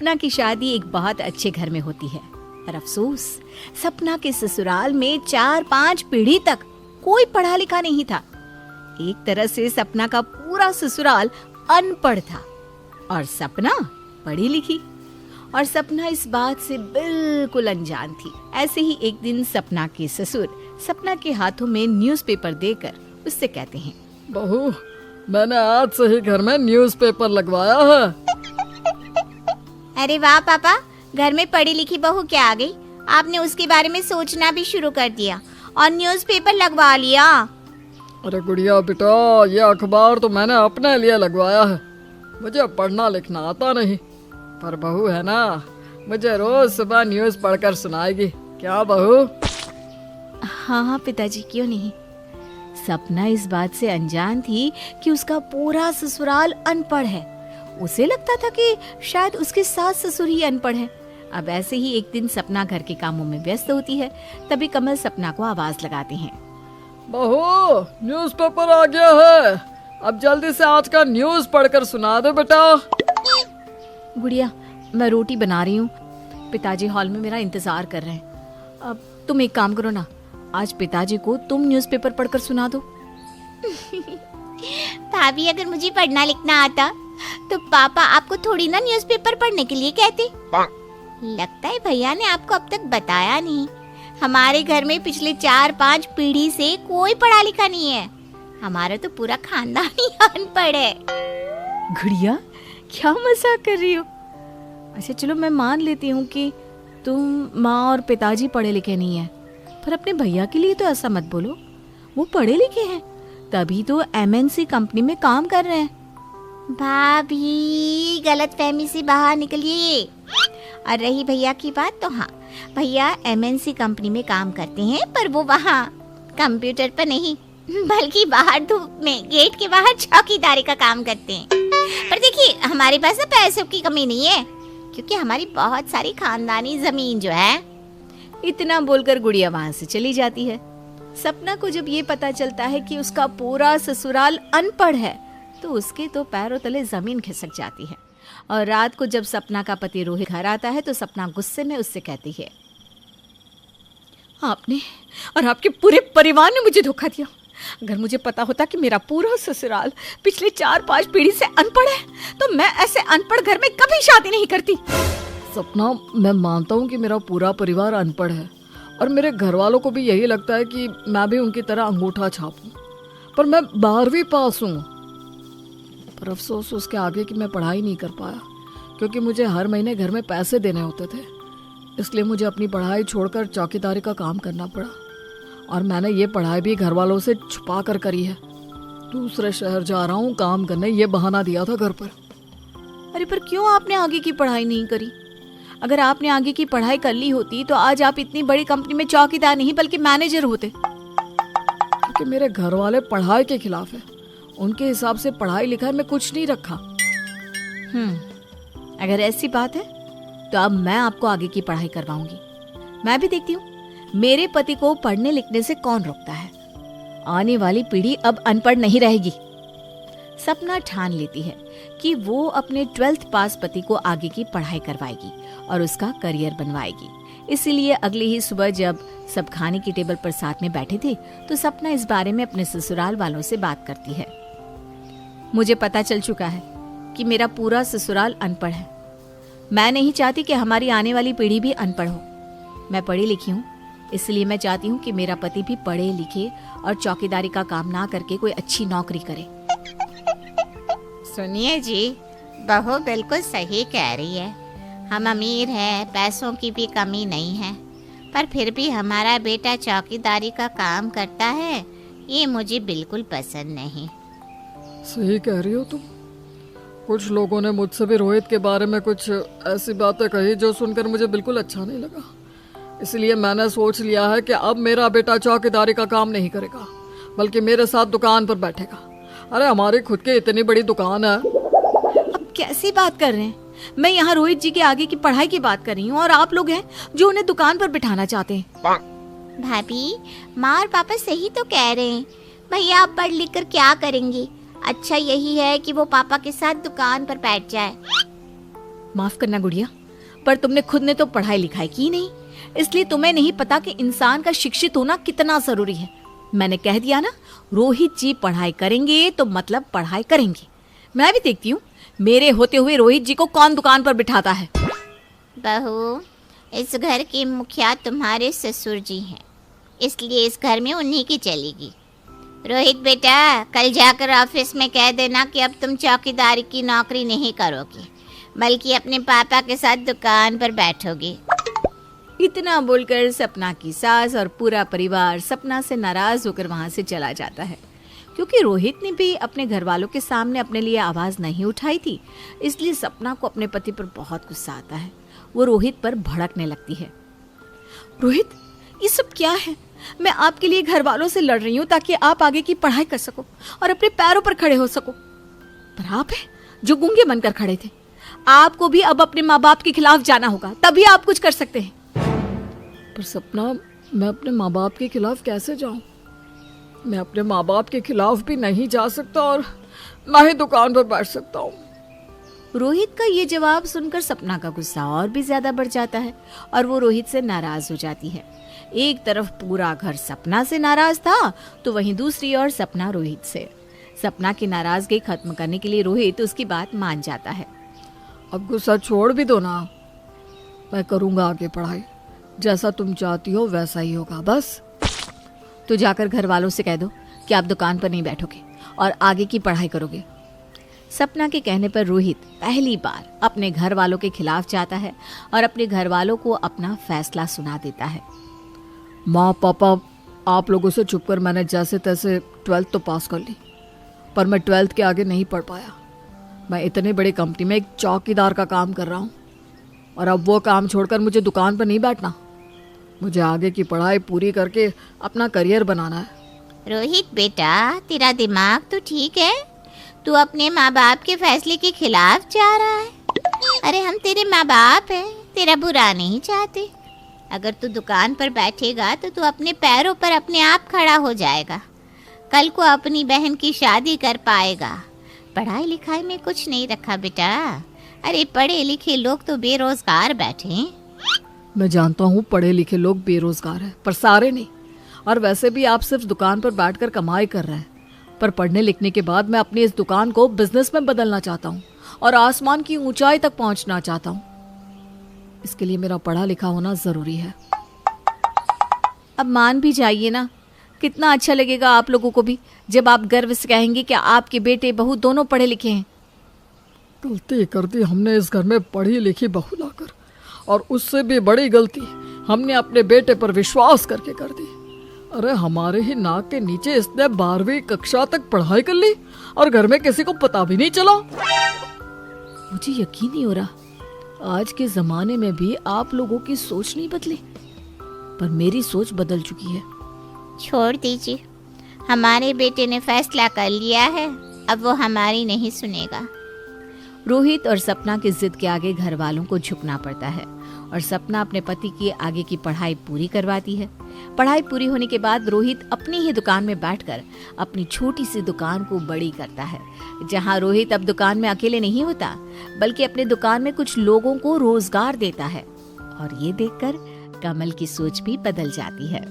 सपना की शादी एक बहुत अच्छे घर में होती है, पर अफसोस सपना के ससुराल में 4-5 पीढ़ी तक कोई पढ़ा लिखा नहीं था। एक तरह से सपना का पूरा ससुराल अनपढ़ था और सपना पढ़ी लिखी, और सपना इस बात से बिल्कुल अनजान थी। ऐसे ही एक दिन सपना के ससुर सपना के हाथों में न्यूज़पेपर देकर उससे कहते हैं, बहू, मैंने आज से ही घर में न्यूज़पेपर लगवाया है। अरे वाह पापा, घर में पढ़ी लिखी बहू क्या आ गई। आपने उसके बारे में सोचना भी शुरू कर दिया और न्यूज़पेपर लगवा लिया। अरे गुड़िया बेटा, ये अखबार तो मैंने अपने लिए लगवाया है। मुझे पढ़ना लिखना आता नहीं, पर बहू है ना, मुझे रोज सुबह न्यूज़ पढ़कर सुनाएगी। क्या बहू? हाँ पिताजी, क्यों नहीं। सपना इस बात से अनजान थी कि उसका पूरा ससुराल अनपढ़ है। उसे लगता था कि शायद उसके सास ससुर ही अनपढ़ हैं। अब ऐसे ही एक दिन सपना घर के कामों में व्यस्त होती है, तभी कमल सपना को आवाज लगाते हैं, बहू, न्यूज़पेपर आ गया है, अब जल्दी से आज का न्यूज़ पढ़कर सुना दे बेटा। गुड़िया, मैं रोटी बना रही हूँ, पिताजी हॉल में मेरा इंतजार कर रहे हैं। अब तुम एक काम करो ना, आज पिताजी को तुम न्यूज़पेपर पढ़कर सुना दो। भाभी, अगर मुझे पढ़ना लिखना आता तो पापा आपको थोड़ी ना न्यूज़पेपर पढ़ने के लिए कहते। लगता है भैया ने आपको अब तक बताया नहीं, हमारे घर में पिछले 4-5 पीढ़ी से कोई पढ़ा लिखा नहीं है। हमारा तो पूरा खानदान ही अनपढ़ है। गुड़िया, क्या मजाक कर रही हो। अच्छा चलो, मैं मान लेती हूँ कि तुम माँ और पिताजी पढ़े लिखे नहीं है, पर अपने भैया के लिए तो ऐसा मत बोलो। वो पढ़े लिखे हैं, तभी तो एमएनसी कंपनी में काम कर रहे हैं। भाभी, गलतफहमी से बाहर निकलिए। और रही भैया की बात, तो हाँ, भैया एमएनसी कंपनी में काम करते हैं, पर वो वहाँ कंप्यूटर पर नहीं बल्कि बाहर धूप में गेट के बाहर चौकीदारी का काम करते हैं। पर देखिए, हमारे पास ना पैसों की कमी नहीं है, क्योंकि हमारी बहुत सारी खानदानी जमीन जो है। इतना बोलकर गुड़िया वहां से चली जाती है। सपना को जब ये पता चलता है कि उसका पूरा ससुराल अनपढ़ है, तो उसके तो पैरों तले जमीन खिसक जाती है। और रात को जब सपना का पति रोहित घर आता है, तो सपना गुस्से में उससे कहती है, आपने और आपके पूरे परिवार ने मुझे धोखा दिया। अगर मुझे पता होता कि मेरा पूरा ससुराल पिछले 4-5 पीढ़ी से अनपढ़ है, तो मैं ऐसे अनपढ़ घर में कभी शादी नहीं करती। सपना, मैं मानता हूँ कि मेरा पूरा परिवार अनपढ़ है, और मेरे घर वालों को भी यही लगता है कि मैं भी उनकी तरह अंगूठा छापूं, पर मैं 12वीं पास हूँ। पर अफसोस उसके आगे कि मैं पढ़ाई नहीं कर पाया, क्योंकि मुझे हर महीने घर में पैसे देने होते थे। इसलिए मुझे अपनी पढ़ाई छोड़कर चौकीदारी का काम करना पड़ा, और मैंने ये पढ़ाई भी घर वालों से छुपा कर करी है। दूसरे शहर जा रहा हूँ काम करने, ये बहाना दिया था घर पर। अरे पर क्यों आपने आगे की पढ़ाई नहीं करी? अगर आपने आगे की पढ़ाई कर ली होती तो आज आप इतनी बड़ी कंपनी में चौकीदार नहीं बल्कि मैनेजर होते। क्योंकि मेरे घर वाले पढ़ाई के खिलाफ है। उनके हिसाब से पढ़ाई लिखाई में कुछ नहीं रखा। अगर ऐसी बात है तो अब मैं आपको आगे की पढ़ाई करवाऊंगी। मैं भी देखती हूँ मेरे पति को पढ़ने लिखने से कौन रोकता है। आने वाली पीढ़ी अब अनपढ़ नहीं रहेगी। सपना ठान लेती है कि वो अपने 12th पास पति को आगे की पढ़ाई करवाएगी और उसका करियर बनवाएगी। इसीलिए अगली ही सुबह जब सब खाने की टेबल पर साथ में बैठे थे, तो सपना इस बारे में अपने ससुराल वालों से बात करती है। मुझे पता चल चुका है कि मेरा पूरा ससुराल अनपढ़ है। मैं नहीं चाहती कि हमारी आने वाली पीढ़ी भी अनपढ़ हो। मैं पढ़ी लिखी हूँ, इसलिए मैं चाहती हूँ कि मेरा पति भी पढ़े लिखे और चौकीदारी का काम ना करके कोई अच्छी नौकरी करे। सुनिए जी, बहू बिल्कुल सही कह रही है। हम अमीर हैं, पैसों की भी कमी नहीं है, पर फिर भी हमारा बेटा चौकीदारी का काम करता है, ये मुझे बिल्कुल पसंद नहीं। सही कह रही हो तुम। कुछ लोगों ने मुझसे भी रोहित के बारे में कुछ ऐसी बातें कही जो सुनकर मुझे बिल्कुल अच्छा नहीं लगा। इसलिए मैंने सोच लिया है कि अब मेरा बेटा चौकीदारी का काम नहीं करेगा, बल्कि मेरे साथ दुकान पर बैठेगा। अरे हमारी खुद की इतनी बड़ी दुकान है। अब कैसी बात कर रहे हैं? मैं यहाँ रोहित जी के आगे की पढ़ाई की बात कर रही हूँ और आप लोग हैं जो उन्हें दुकान पर बिठाना चाहते हैं। भाभी, माँ और पापा सही तो कह रहे हैं। भैया आप पढ़ लिख कर क्या करेंगे? अच्छा यही है कि वो पापा के साथ दुकान पर बैठ जाए। माफ करना गुड़िया, पर तुमने खुद ने तो पढ़ाई लिखाई की नहीं, इसलिए तुम्हें नहीं पता कि इंसान का शिक्षित होना कितना जरूरी है। मैंने कह दिया ना, रोहित जी पढ़ाई करेंगे तो मतलब पढ़ाई करेंगे। मैं भी देखती हूँ मेरे होते हुए रोहित जी को कौन दुकान पर बिठाता है। बहू, इस घर के मुखिया तुम्हारे ससुर जी हैं, इसलिए इस घर में उन्हीं की चलेगी। रोहित बेटा, कल जाकर ऑफिस में कह देना कि अब तुम चौकीदारी की नौकरी नहीं करोगे, बल्कि अपने पापा के साथ दुकान पर बैठोगे। इतना बोलकर सपना की सास और पूरा परिवार सपना से नाराज होकर वहां से चला जाता है। क्योंकि रोहित ने भी अपने घर वालों के सामने अपने लिए आवाज नहीं उठाई थी, इसलिए सपना को अपने पति पर बहुत गुस्सा आता है। वो रोहित पर भड़कने लगती है। रोहित, ये सब क्या है? मैं आपके लिए घर वालों से लड़ रही हूँ ताकि आप आगे की पढ़ाई कर सको और अपने पैरों पर खड़े हो सको, पर आप है जो गूंगे बनकर खड़े थे। आपको भी अब अपने माँ बाप के खिलाफ जाना होगा, तभी आप कुछ कर सकते हैं। पर सपना, मैं अपने माँ बाप के खिलाफ कैसे जाऊं? मैं अपने माँ बाप के खिलाफ भी नहीं जा सकता और ना ही दुकान पर बैठ सकता हूँ। रोहित का ये जवाब सुनकर सपना का गुस्सा और भी ज्यादा बढ़ जाता है और वो रोहित से नाराज हो जाती है। एक तरफ पूरा घर सपना से नाराज था, तो वहीं दूसरी ओर सपना रोहित से। सपना की नाराजगी खत्म करने के लिए रोहित उसकी बात मान जाता है। अब गुस्सा छोड़ भी दो ना, मैं करूँगा आगे पढ़ाई, जैसा तुम चाहती हो वैसा ही होगा बस। तो जाकर घर वालों से कह दो कि आप दुकान पर नहीं बैठोगे और आगे की पढ़ाई करोगे। सपना के कहने पर रोहित पहली बार अपने घर वालों के खिलाफ जाता है और अपने घर वालों को अपना फैसला सुना देता है। माँ पापा, आप लोगों से छुपकर मैंने जैसे तैसे 12th तो पास कर ली, पर मैं 12th के आगे नहीं पढ़ पाया। मैं इतनी बड़ी कंपनी में एक चौकीदार का काम कर रहा हूँ और अब वो काम छोड़कर मुझे दुकान पर नहीं बैठना। मुझे आगे की पढ़ाई पूरी करके अपना करियर बनाना है। रोहित बेटा, तेरा दिमाग तो ठीक है, तू अपने माँ बाप के फैसले के खिलाफ जा रहा है। अरे हम तेरे माँ बाप हैं, तेरा बुरा नहीं चाहते। अगर तू दुकान पर बैठेगा तो तू अपने पैरों पर अपने आप खड़ा हो जाएगा, कल को अपनी बहन की शादी कर पाएगा। पढ़ाई लिखाई में कुछ नहीं रखा बेटा। अरे पढ़े लिखे लोग तो बेरोजगार बैठे हैं। मैं जानता हूँ पढ़े लिखे लोग बेरोजगार हैं, पर सारे नहीं। और वैसे भी आप सिर्फ दुकान पर बैठकर कमाई कर रहे हैं, पर पढ़ने लिखने के बाद मैं अपनी इस दुकान को बिजनेस में बदलना चाहता हूँ और आसमान की ऊंचाई तक पहुँचना चाहता हूँ। इसके लिए मेरा पढ़ा लिखा होना जरूरी है। अब मान भी जाइए ना, कितना अच्छा लगेगा आप लोगों को भी जब आप गर्व से कहेंगे कि आपके बेटे बहू दोनों पढ़े लिखे हैं। गलती कर दी हमने इस घर में पढ़ी लिखी बहू लाकर, और उससे भी बड़ी गलती हमने अपने बेटे पर विश्वास करके कर दी। अरे हमारे ही नाक के नीचे इसने 12वीं कक्षा तक पढ़ाई कर ली और घर में किसी को पता भी नहीं चला। मुझे यकीन नहीं हो रहा आज के जमाने में भी आप लोगों की सोच नहीं बदली, पर मेरी सोच बदल चुकी है। छोड़ दीजिए, हमारे बेटे ने फैसला कर लिया है, अब वो हमारी नहीं सुनेगा। रोहित और सपना की जिद के आगे घर वालों को झुकना पड़ता है और सपना अपने पति की आगे की पढ़ाई पूरी करवाती है। पढ़ाई पूरी होने के बाद रोहित अपनी ही दुकान में बैठकर अपनी छोटी सी दुकान को बड़ी करता है, जहां रोहित अब दुकान में अकेले नहीं होता, बल्कि अपने दुकान में कुछ लोगों को रोजगार देता है। और ये देखकर कमल की सोच भी बदल जाती है।